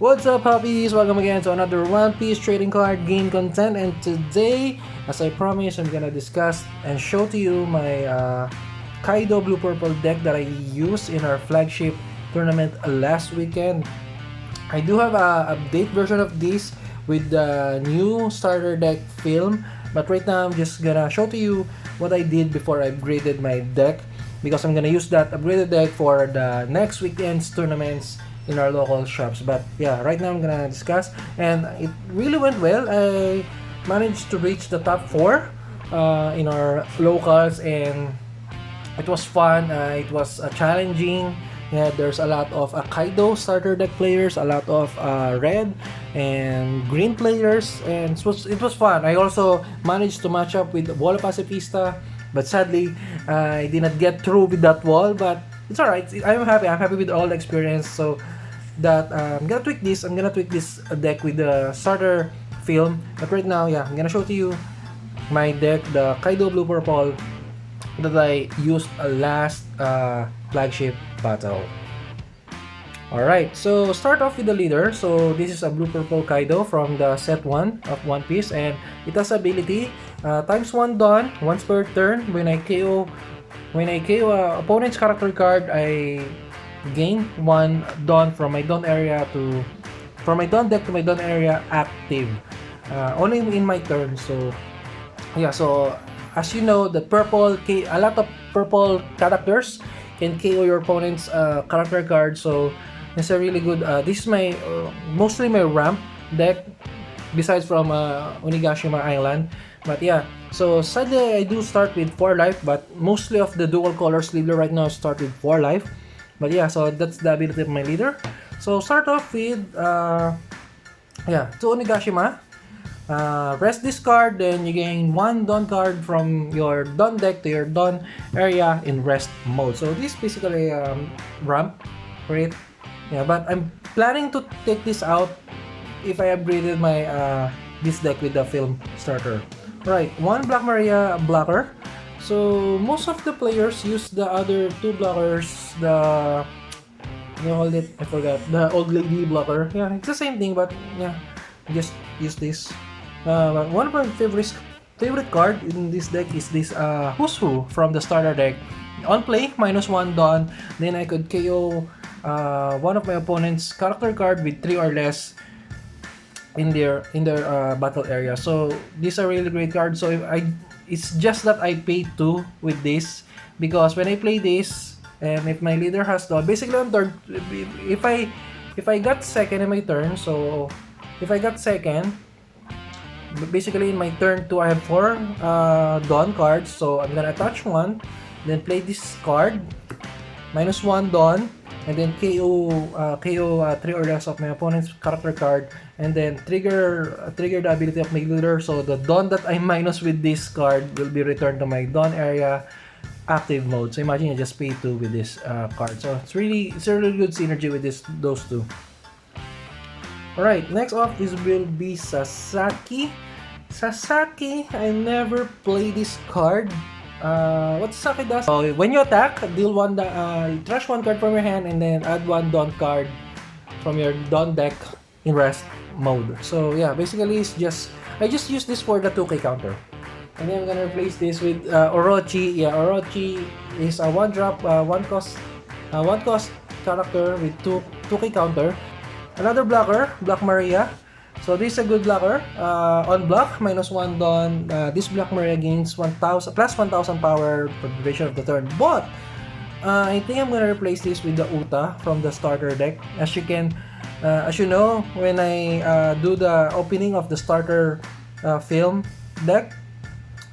What's up, hobbies? Welcome again to another One Piece trading card game content, and today, as I promised, I'm gonna discuss and show to you my Kaido Blue Purple deck that I used in our flagship tournament last weekend. I do have a update version of this with the new starter deck film, but right now I'm just gonna show to you what I did before I upgraded my deck, because I'm gonna use that upgraded deck for the next weekend's tournaments in our local shops. But yeah, right now I'm gonna discuss, and it really went well. I managed to reach the top 4 in our locals, and it was fun. It was challenging. Yeah, there's a lot of Kaido starter deck players, a lot of red and green players, and it was fun. I also managed to match up with Wall Pacifista, but sadly I did not get through with that wall, but it's alright. I'm happy with all the experience. So that I'm gonna tweak this deck with the starter film. But right now, yeah, I'm gonna show to you my deck, the Kaido Blue Purple that I used last flagship battle. Alright, so start off with the leader. So this is a Blue Purple Kaido from the set 1 of One Piece, and it has ability times 1 Dawn once per turn. When I KO opponent's character card, I gain 1 Dawn from my Dawn deck to my Dawn area active, only in my turn. So yeah, so as you know, the a lot of purple characters can KO your opponent's character card, so it's a really good. This is my mostly my ramp deck, besides from Onigashima Island. But yeah, so sadly I do start with 4 life, but mostly of the dual colors leader right now start with 4 life. But yeah, so that's the ability of my leader. So start off with to Onigashima. Rest this card, then you gain 1 Dawn card from your Dawn deck to your Dawn area in rest mode. So this is basically ramp for it. Yeah, but I'm planning to take this out if I upgraded my this deck with the film starter. Right, 1 Black Maria blocker. So most of the players use the other 2 blockers, the I forgot, the old lady blocker. Yeah, it's the same thing, but yeah, just use this. But one of my favorite card in this deck is this Who's Who from the starter deck. On play, -1 Dawn, then I could KO one of my opponent's character card with 3 or less in their battle area. So these are really great cards. So it's just that I pay 2 with this, because when I play this, and if my leader has Dawn, basically on turn, if I got second in my turn, so if I got second, basically in my turn 2 I have 4 Dawn cards, so I'm gonna attach 1, then play this card, -1 Dawn, and then KO 3 or less of my opponent's character card, and then trigger the ability of my leader. So the Dawn that I minus with this card will be returned to my Dawn area active mode. So imagine I just pay 2 with this card. So it's a really good synergy with those two. Alright, next off, this will be Sasaki. I never play this card. What Sasaki does? So when you attack, deal trash 1 card from your hand, and then add 1 Dawn card from your Dawn deck in rest mode. So yeah, basically I just use this for the 2k counter. And then I'm gonna replace this with Orochi. Yeah, Orochi is a 1-drop, 1 cost character with 2k counter. Another blocker, Black Maria. So this is a good blocker. On block, -1 Dawn. This Black Maria gains 1,000 plus 1,000 power for the duration of the turn. But I think I'm gonna replace this with the Uta from the starter deck. As you know, when I do the opening of the starter film deck,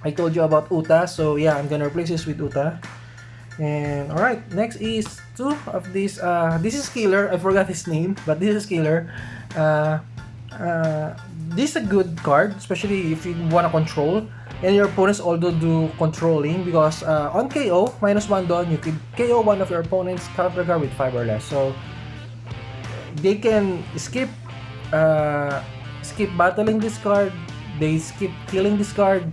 I told you about Uta. So yeah, I'm gonna replace this with Uta. And alright, next is 2 of these. This is Killer. I forgot his name, but this is Killer. This is a good card, especially if you wanna control, and your opponents also do controlling, because on KO, -1 Dawn, you can KO one of your opponent's character card with 5 or less. So they can skip battling this card, they skip killing this card,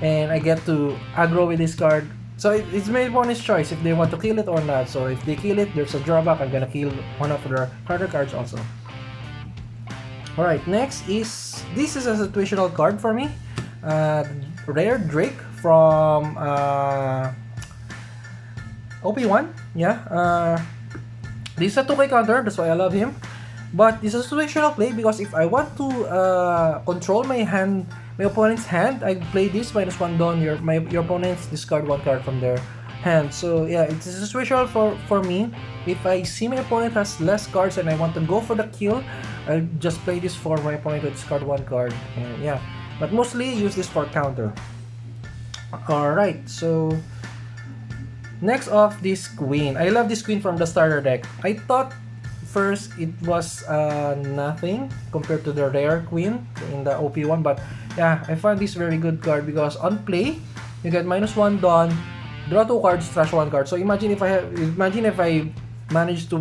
and I get to aggro with this card. So it's my opponent's choice if they want to kill it or not. So if they kill it, there's a drawback. I'm gonna kill one of their character cards also. Alright, next is, this is a situational card for me. Rare Drake from OP1. Yeah, this is a 2K counter, that's why I love him. But this is a situational play because if I want to control my hand, my opponent's hand, I play this -1 Don. Your opponents discard 1 card from their hand. So yeah, it's a situational for me. If I see my opponent has less cards and I want to go for the kill, I'll just play this for my opponent to discard 1 card. And yeah, but mostly use this for counter. Alright, so next off, this queen. I love this queen from the starter deck. I thought first it was nothing compared to the rare queen in the OP1, but yeah, I found this very good card because on play you get -1 Dawn, draw 2 cards, trash 1 card. So imagine if I manage to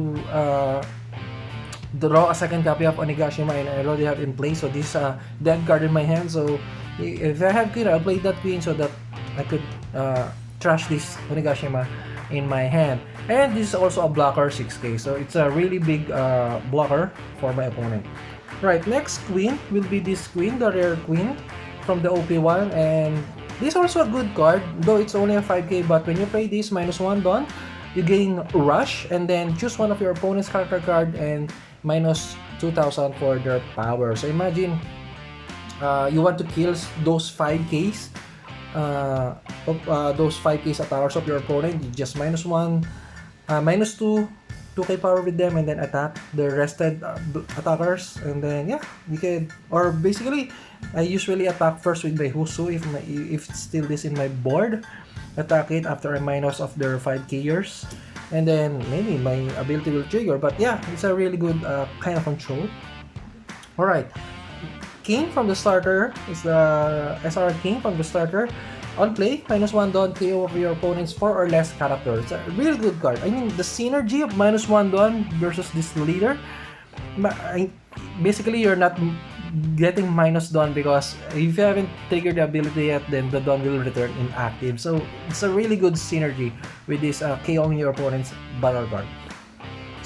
draw a second copy of Onigashima and I already have in play, so this dead card in my hand. So if I have queen, I'll play that queen so that I could trash this Onigashima in my hand. And this is also a blocker 6k, so it's a really big blocker for my opponent. Right, next queen will be this queen, the rare queen from the OP1, and this is also a good card, though it's only a 5k, but when you play this -1 Dawn, you gain rush and then choose one of your opponent's character card and -2000 for their power. So imagine you want to kill those 5ks attackers of your opponent. You just -1, -2, 2k power with them and then attack the rested attackers, and then yeah, you can, or basically I usually attack first with my Husu if it's still this in my board, attack it after a minus of their 5kers, and then maybe my ability will trigger. But yeah, it's a really good kind of control. Alright, king from the starter is the SR king from the starter. On play, -1 Dawn, KO of your opponent's 4 or less character. It's a really good card. I mean, the synergy of -1 Dawn versus this leader, basically you're not getting -Dawn because if you haven't triggered the ability yet, then the Dawn will return inactive. So it's a really good synergy with this KOing your opponent's battle card.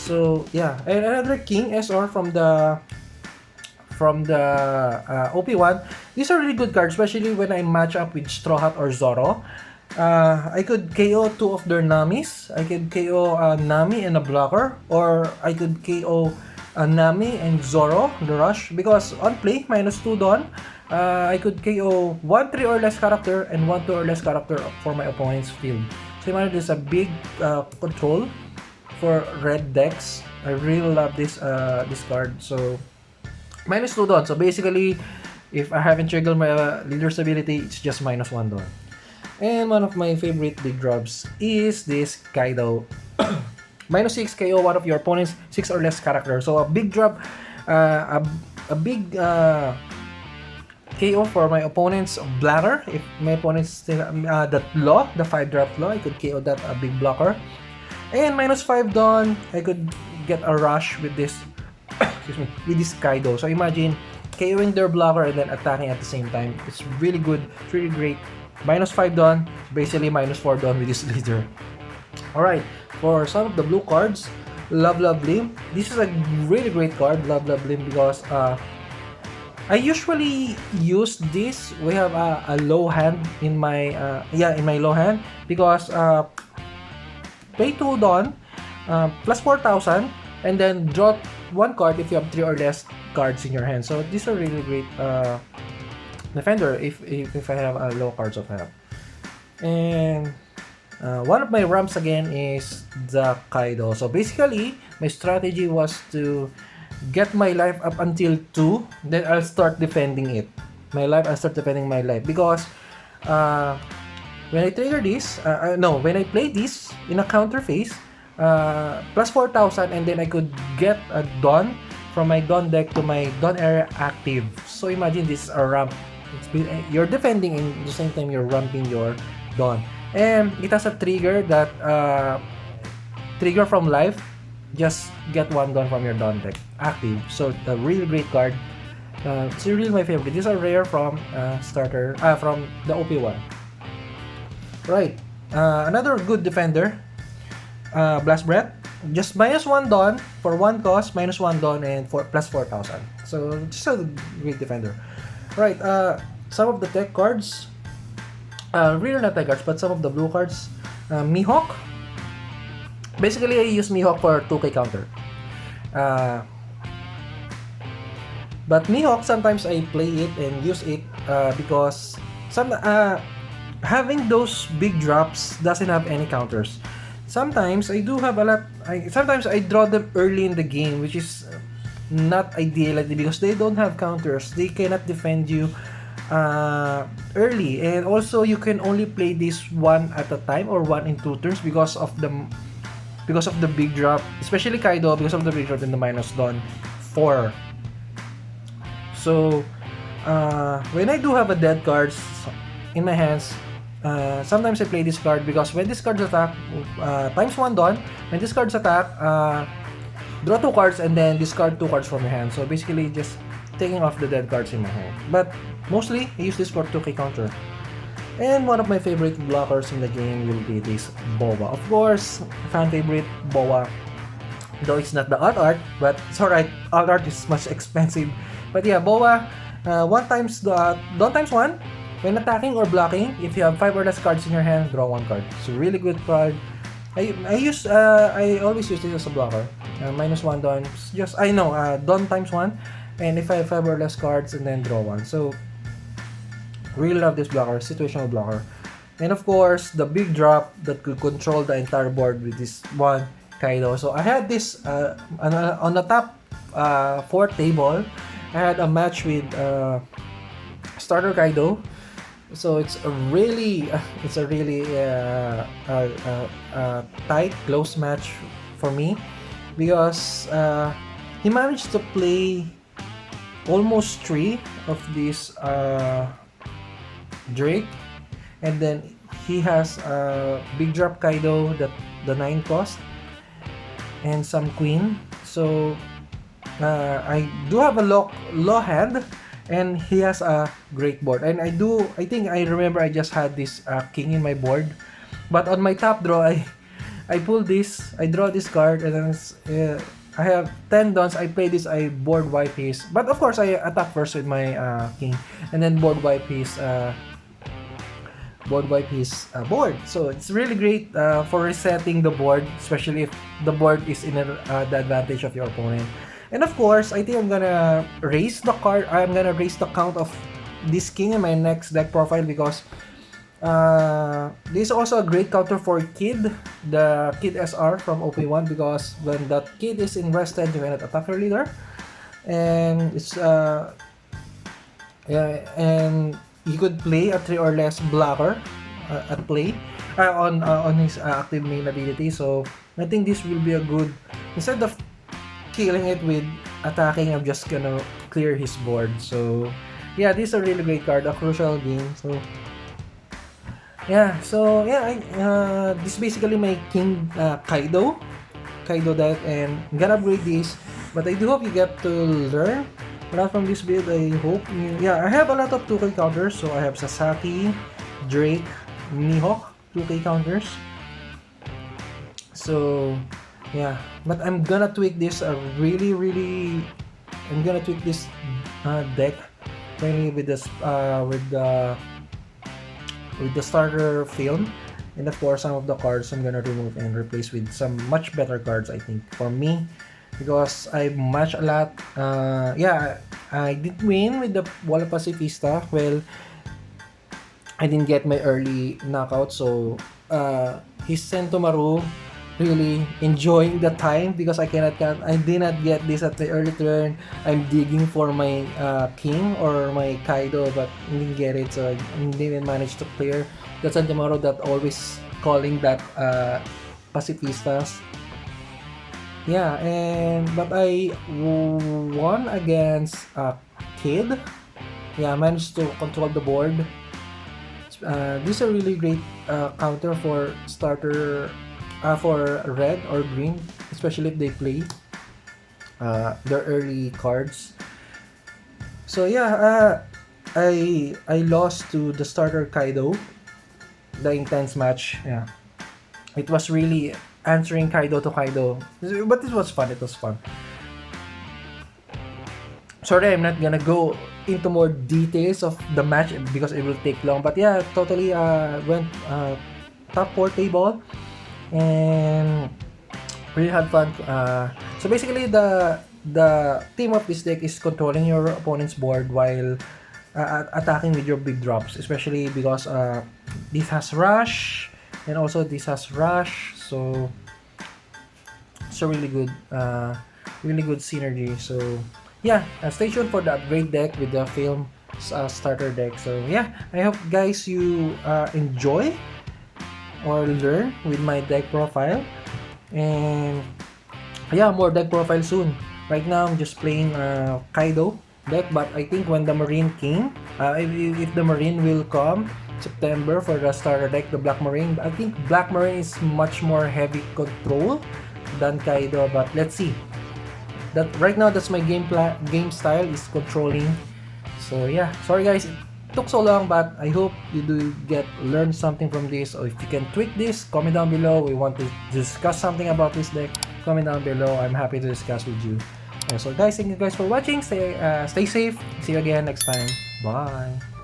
So yeah, and another king SR from the OP1. These are really good cards, especially when I match up with Straw Hat or Zoro. I could KO 2 of their Namis. I could KO Nami and a blocker, or I could KO Nami and Zoro, the rush, because on play, -2 Dawn, I could KO 1 3 or less character and 1 2 or less character for my opponent's field. So imagine this a big control for red decks. I really love this card. So -2 Dawn. So basically, if I haven't triggered my leader's ability, it's just -1 Dawn. And one of my favorite big drops is this Kaido. -6 KO one of your opponent's 6 or less character. So a big drop, a big KO for my opponent's bladder. If my opponent's still that law, the 5-drop law, I could KO that a big blocker. And -5 Dawn, I could get a rush with this. Excuse me, with this Kaido. So imagine KOing their blocker and then attacking at the same time. It's really good, it's really great. -5 Dawn, basically -4 Dawn with this leader. Alright, for some of the blue cards, Love Limb. This is a really great card, Love Limb, because I usually use this. We have a low hand in my low hand because pay 2 Dawn, plus 4,000, and then draw 1 card if you have 3 or less cards in your hand. So these are really great defender if I have low cards of hand. And one of my ramps again is the Kaido. So basically, my strategy was to get my life up until 2, then I'll start defending it. I'll start defending my life because when I trigger this, when I play this in a counter phase, plus 4,000, and then I could get a Dawn from my Dawn deck to my Dawn area active. So imagine this is a ramp. You're defending and at the same time you're ramping your Dawn. And it has a trigger that trigger from life. Just get 1 Dawn from your Dawn deck active. So a really great card. It's really my favorite. These are rare from from the OP1. Right. Another good defender. Blast Breath, just -1 Dawn for 1 cost, -1 Dawn, and plus 4,000. So just a great defender. Right. Some of the tech cards, really not tech cards, but some of the blue cards. Mihawk. Basically, I use Mihawk for 2K counter. Uh, but Mihawk, sometimes I play it and use it because having those big drops doesn't have any counters. Sometimes I do have a lot. Sometimes I draw them early in the game, which is not ideal because they don't have counters. They cannot defend you early, and also you can only play this one at a time or one in 2 turns because of the big drop, especially Kaido, because of the big drop in the minus dawn 4. So when I do have a dead cards in my hands, sometimes I play this card because when this card's attack, times 1 dawn, when this card's attack, draw 2 cards and then discard 2 cards from your hand. So basically just taking off the dead cards in my hand. But mostly I use this for 2K counter. And one of my favorite blockers in the game will be this Boa. Of course, fan favorite Boa. Though it's not the alt art, but it's alright. Alt art is much expensive. But yeah, Boa, dawn times 1. When attacking or blocking, if you have 5 or less cards in your hand, draw 1 card. It's a really good card. I always use this as a blocker. Minus 1 dawn. Dawn times 1. And if I have 5 or less cards, and then draw 1. So really love this blocker, situational blocker. And of course, the big drop that could control the entire board with this one Kaido. So I had this on the top 4 table. I had a match with starter Kaido. So it's a really tight, close match for me because he managed to play almost 3 of these Drake, and then he has a big drop Kaido, that the 9 cost, and some queen. So I do have a low hand, and he has a great board. And I remember I just had this king in my board, but on my top draw I pull this, I draw this card, and then I have 10 dons. I play this, I board wipe his, but of course I attack first with my king, and then board wipe his board. So it's really great for resetting the board, especially if the board is in the advantage of your opponent. And of course, I think I'm gonna raise the count of this king in my next deck profile because this is also a great counter for Kid, the Kid SR from OP1, because when that Kid is invested, you cannot attack your leader, and it's and he could play a 3 or less blocker at play on his active main ability. So I think this will be a good, instead of killing it with attacking, I'm just gonna clear his board. So yeah, this is a really great card, a crucial game. So this is basically my King Kaido deck, and I'm gonna upgrade this. But I do hope you get to learn a lot from this build. I hope I have a lot of 2K counters. So I have Sasaki, Drake, Mihawk 2K counters. So yeah, but I'm gonna tweak this I'm gonna tweak this deck mainly with the starter film, and of course some of the cards I'm gonna remove and replace with some much better cards, I think, for me, because I match a lot. I did win with the Wala Pacifista. Well, I didn't get my early knockout, so his Sentomaru really enjoying the time because I did not get this at the early turn. I'm digging for my king or my Kaido, but didn't get it, so I didn't manage to clear the Sentomaru that always calling that pacifistas. Yeah, but I won against Kid. Yeah, I managed to control the board. This is a really great counter for starter for red or green, especially if they play their early cards. So yeah, I lost to the starter Kaido, the intense match. Yeah, it was really answering Kaido to Kaido, but it was fun. sorry, I'm not gonna go into more details of the match because it will take long. But yeah, totally went top 4 table and really had fun. So basically, the theme of this deck is controlling your opponent's board while attacking with your big drops, especially because this has rush and also this has rush. So it's a really good synergy. So yeah, stay tuned for the upgrade deck with the film starter deck. So yeah, I hope guys you enjoy or learn with my deck profile, and yeah, more deck profile soon. Right now I'm just playing Kaido deck, but I think when the Marine King, if the Marine will come September for the starter deck, the Black Marine, I think Black Marine is much more heavy control than Kaido, but let's see. That right now, that's my game style is controlling. So yeah, sorry guys, it took so long, but I hope you do learn something from this. Or if you can tweak this, comment down below. We want to discuss something about this deck, comment down below. I'm happy to discuss with you. So guys, thank you guys for watching. Stay safe. See you again next time. Bye.